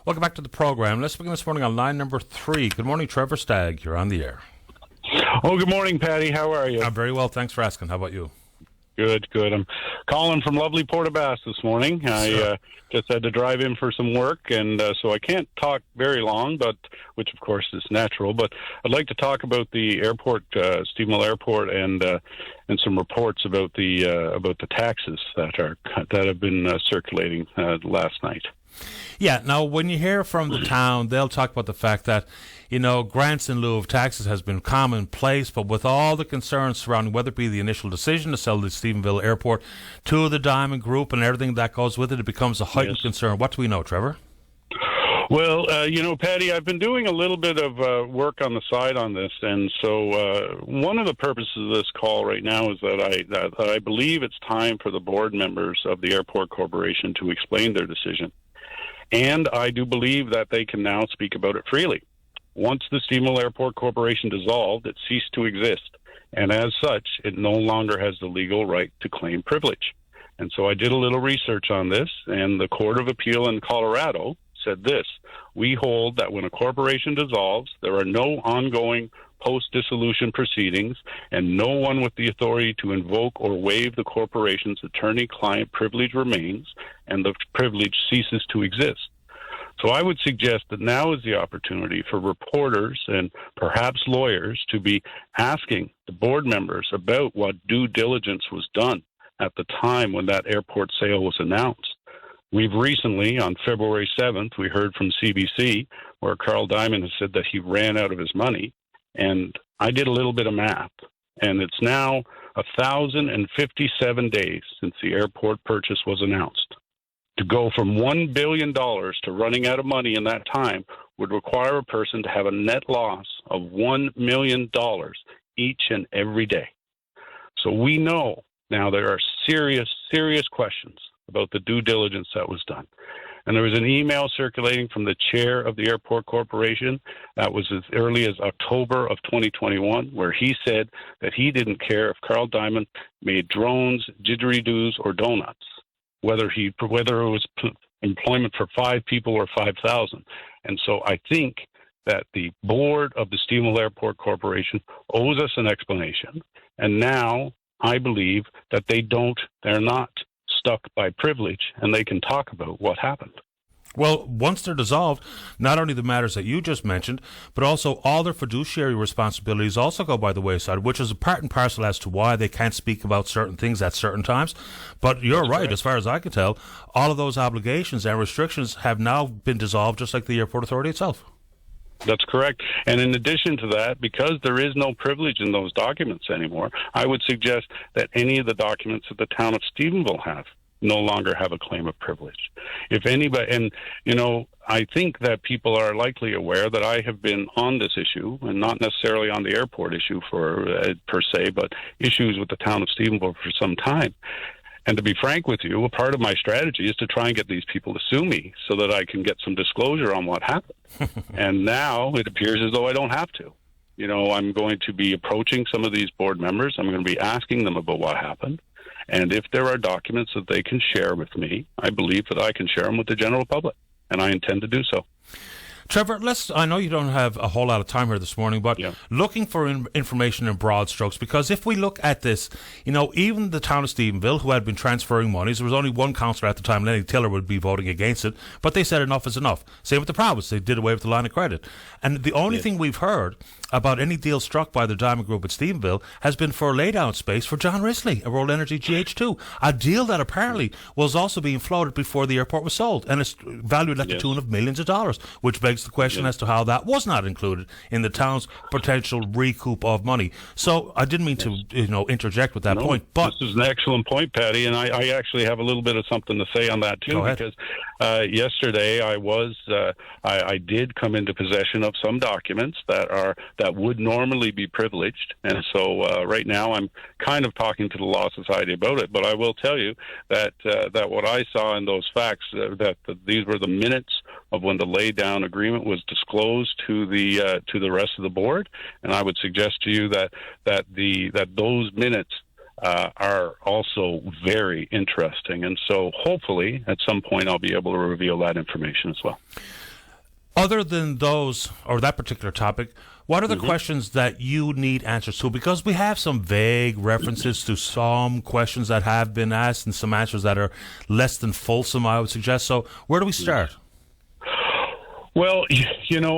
Welcome back to the program. Let's begin this morning on line number 3. Good morning, Trevor Stagg. You're on the air. Oh, good morning, Patty. How are you? I'm very well. Thanks for asking. How about you? Good. I'm calling from lovely Portabass this morning. I just had to drive in for some work, and so I can't talk very long, which of course is natural. But I'd like to talk about the airport, Stephenville Airport, and some reports about the taxes that have been circulating last night. Yeah, now when you hear from the town, they'll talk about the fact that, grants in lieu of taxes has been commonplace, but with all the concerns surrounding whether it be the initial decision to sell the Stephenville Airport to the Diamond Group and everything that goes with it, it becomes a heightened concern. What do we know, Trevor? Well, Patty, I've been doing a little bit of work on the side on this, and so one of the purposes of this call right now is that I believe it's time for the board members of the Airport Corporation to explain their decision. And I do believe that they can now speak about it freely. Once the Stephenville Airport Corporation dissolved, it ceased to exist. And as such, it no longer has the legal right to claim privilege. And so I did a little research on this, and the Court of Appeal in Colorado said this: we hold that when a corporation dissolves, there are no ongoing post-dissolution proceedings, and no one with the authority to invoke or waive the corporation's attorney-client privilege remains, and the privilege ceases to exist. So I would suggest that now is the opportunity for reporters and perhaps lawyers to be asking the board members about what due diligence was done at the time when that airport sale was announced. We've recently, on February 7th, we heard from CBC where Carl Diamond has said that he ran out of his money. And I did a little bit of math, and it's now 1,057 days since the airport purchase was announced. To go from $1 billion to running out of money in that time would require a person to have a net loss of $1 million each and every day. So we know now there are serious questions about the due diligence that was done. And there was an email circulating from the chair of the Airport Corporation that was as early as October of 2021, where he said that he didn't care if Carl Diamond made drones, didgeridoos, or donuts, whether it was employment for 5 people or 5,000. And so I think that the board of the Stephenville Airport Corporation owes us an explanation. And now I believe that they're not stuck by privilege, and they can talk about what happened. Well, once they're dissolved, not only the matters that you just mentioned, but also all their fiduciary responsibilities also go by the wayside, which is a part and parcel as to why they can't speak about certain things at certain times. But you're right, correct. As far as I can tell, all of those obligations and restrictions have now been dissolved, just like the Airport Authority itself. That's correct. And in addition to that, because there is no privilege in those documents anymore, I would suggest that any of the documents that the town of Stephenville have no longer have a claim of privilege. If anybody, and I think that people are likely aware that I have been on this issue, and not necessarily on the airport issue per se, but issues with the town of Stephenville for some time. And to be frank with you, a part of my strategy is to try and get these people to sue me so that I can get some disclosure on what happened. And now it appears as though I don't have to. I'm going to be approaching some of these board members. I'm going to be asking them about what happened. And if there are documents that they can share with me, I believe that I can share them with the general public. And I intend to do so. Trevor, I know you don't have a whole lot of time here this morning, but looking for information in broad strokes, because if we look at this, even the town of Stephenville, who had been transferring monies, there was only one councillor at the time, Lenny Tiller, would be voting against it, but they said enough is enough. Same with the province, they did away with the line of credit. And the only thing we've heard about any deal struck by the Diamond Group at Stephenville has been for laydown space for John Risley, a World Energy GH2, a deal that apparently was also being floated before the airport was sold, and it's valued at the tune of millions of dollars, which begs the question as to how that was not included in the town's potential recoup of money. So I didn't mean to interject with that point, but this is an excellent point, Patty, and I actually have a little bit of something to say on that too, because yesterday I did come into possession of some documents that would normally be privileged, and so right now I'm kind of talking to the Law Society about it. But I will tell you that what I saw in those facts, that these were the minutes of when the lay-down agreement was disclosed to the rest of the board, and I would suggest to you that those minutes are also very interesting, and so hopefully at some point I'll be able to reveal that information as well. Other than those, or that particular topic, what are the questions that you need answers to? Because we have some vague references to some questions that have been asked and some answers that are less than fulsome, I would suggest. So where do we start? Well,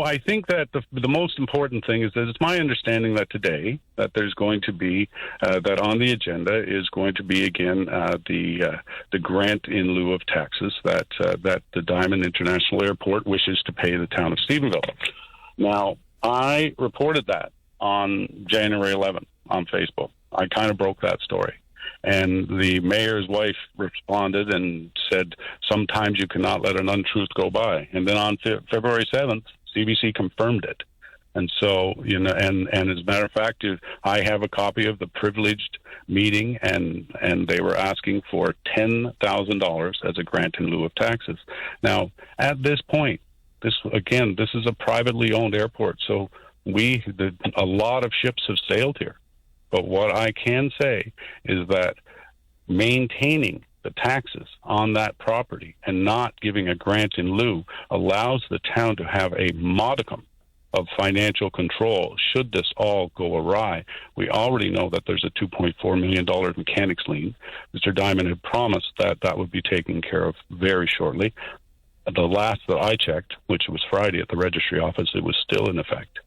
I think that the most important thing is that it's my understanding that today that there's going to be that on the agenda is going to be again the grant in lieu of taxes that the Diamond International Airport wishes to pay the town of Stephenville. Now, I reported that on January 11th on Facebook. I kind of broke that story. And the mayor's wife responded and said, sometimes you cannot let an untruth go by. And then on February 7th, CBC confirmed it. And so, and as a matter of fact, I have a copy of the privileged meeting, and they were asking for $10,000 as a grant in lieu of taxes. Now, at this point, this is a privately owned airport, so a lot of ships have sailed here. But what I can say is that maintaining the taxes on that property and not giving a grant in lieu allows the town to have a modicum of financial control should this all go awry. We already know that there's a $2.4 million mechanics lien. Mr. Diamond had promised that that would be taken care of very shortly. The last that I checked, which was Friday at the registry office, it was still in effect.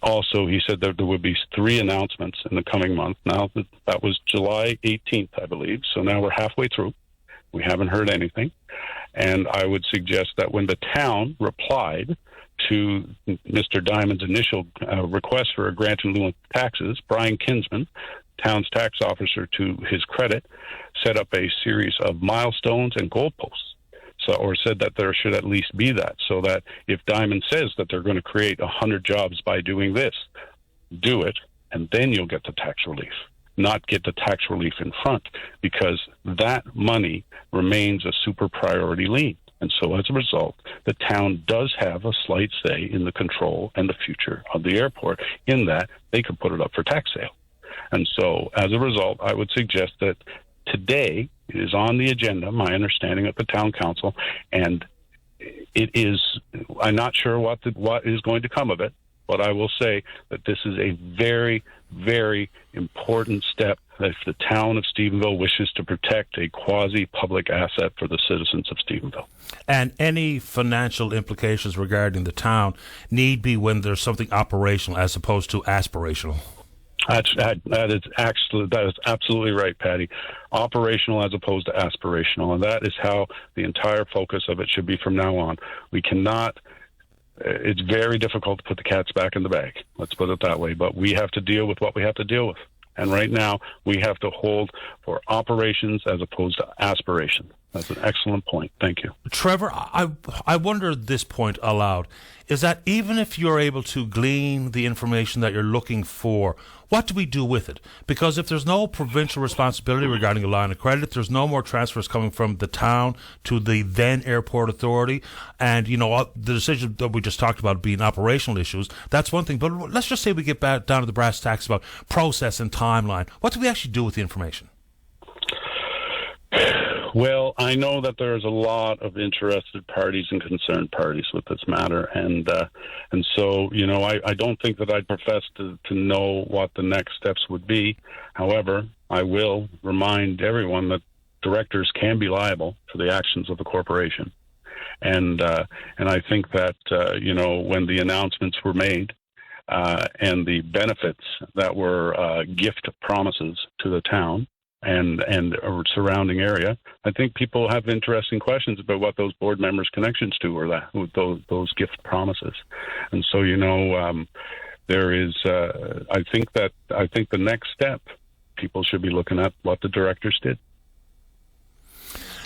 Also, he said that there would be 3 announcements in the coming month. Now, that was July 18th, I believe. So now we're halfway through. We haven't heard anything. And I would suggest that when the town replied to Mr. Diamond's initial request for a grant in lieu of taxes, Brian Kinsman, town's tax officer, to his credit, set up a series of milestones and goalposts. Or said that there should at least be that, so that if Diamond says that they're going to create 100 jobs by doing this, do it, and then you'll get the tax relief. Not get the tax relief in front, because that money remains a super priority lien. And so as a result, the town does have a slight say in the control and the future of the airport, in that they could put it up for tax sale. And so as a result, I would suggest that today it is on the agenda, my understanding, at the town council, and it is, I'm not sure what is going to come of it, but I will say that this is a very, very important step if the town of Stephenville wishes to protect a quasi-public asset for the citizens of Stephenville. And any financial implications regarding the town need be when there's something operational as opposed to aspirational. That is absolutely right, Patty. Operational as opposed to aspirational, and that is how the entire focus of it should be from now on. We cannot. It's very difficult to put the cats back in the bag. Let's put it that way. But we have to deal with what we have to deal with, and right now we have to hold for operations as opposed to aspiration. That's an excellent point. Thank you, Trevor. I wonder this point aloud, is that even if you're able to glean the information that you're looking for, what do we do with it? Because if there's no provincial responsibility regarding a line of credit, there's no more transfers coming from the town to the then airport authority, and the decision that we just talked about being operational issues, that's one thing. But let's just say we get back down to the brass tacks about process and timeline. What do we actually do with the information? Well, I know that there's a lot of interested parties and concerned parties with this matter, and so I don't think that I'd profess to know what the next steps would be. However, I will remind everyone that directors can be liable for the actions of the corporation, and I think that when the announcements were made and the benefits that were gift promises to the town and surrounding area, I think people have interesting questions about what those board members' connections to are, that with those gift promises. And so there is I think the next step, people should be looking at what the directors did.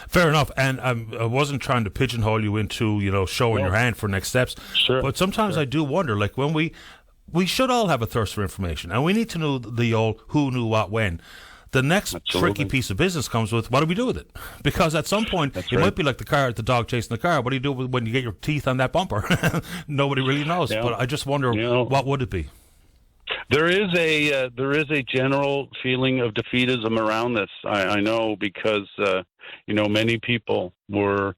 Fair enough, and I wasn't trying to pigeonhole you into showing your hand for next steps. Sure. But sometimes sure. I do wonder, like when we should all have a thirst for information, and we need to know the old who knew what when. The next Absolutely. tricky piece of business comes with, what do we do with it? Because at some point, might be like the dog chasing the car. What do you do when you get your teeth on that bumper? Nobody really knows. Yeah. But I just wonder, what would it be? There is a general feeling of defeatism around this. I know, because many people were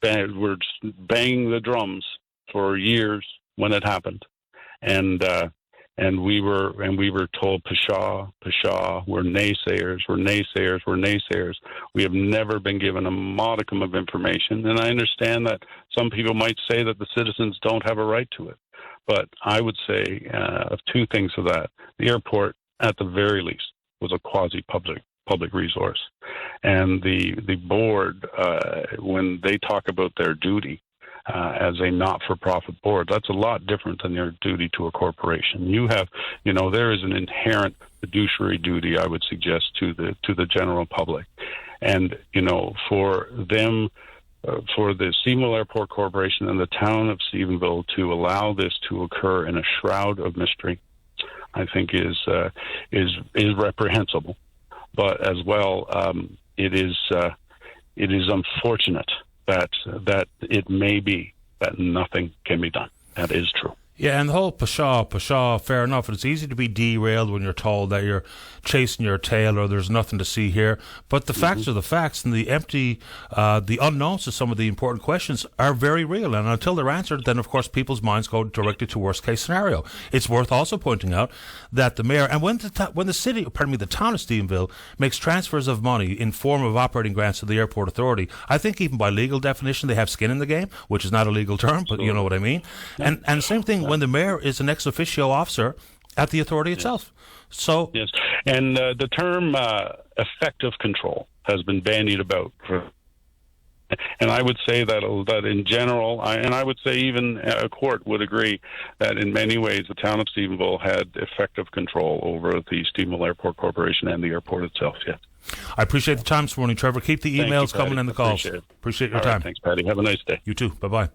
were just banging the drums for years when it happened, and we were told, pshaw, pshaw, we're naysayers, we're naysayers, we're naysayers. We have never been given a modicum of information, and I understand that some people might say that the citizens don't have a right to it, but I would say of two things to that. The airport, at the very least, was a quasi-public resource, and the board, when they talk about their duty as a not-for-profit board, that's a lot different than your duty to a corporation. You have, there is an inherent fiduciary duty, I would suggest, to the general public, and for them, for the Stephenville Airport Corporation and the town of Stephenville to allow this to occur in a shroud of mystery, I think is reprehensible. But as well, it is unfortunate that it may be that nothing can be done. That is true. Yeah, and the whole pshaw, fair enough. It's easy to be derailed when you're told that you're chasing your tail or there's nothing to see here. But the facts are the facts, and the unknowns to some of the important questions are very real. And until they're answered, then, of course, people's minds go directly to worst-case scenario. It's worth also pointing out that the mayor, and when the town of Stephenville makes transfers of money in form of operating grants to the airport authority, I think even by legal definition, they have skin in the game, which is not a legal term, but you know what I mean. And the same thing when the mayor is an ex officio officer at the authority itself. So yes, and the term effective control has been bandied about and I would say that in general, and I would say even a court would agree that in many ways the town of Stephenville had effective control over the Stephenville Airport Corporation and the airport itself. Yes. I appreciate the time this morning, Trevor. Keep the emails coming and the calls. Appreciate it. Appreciate your All time. Right, thanks, Patty. Have a nice day. You too. Bye-bye.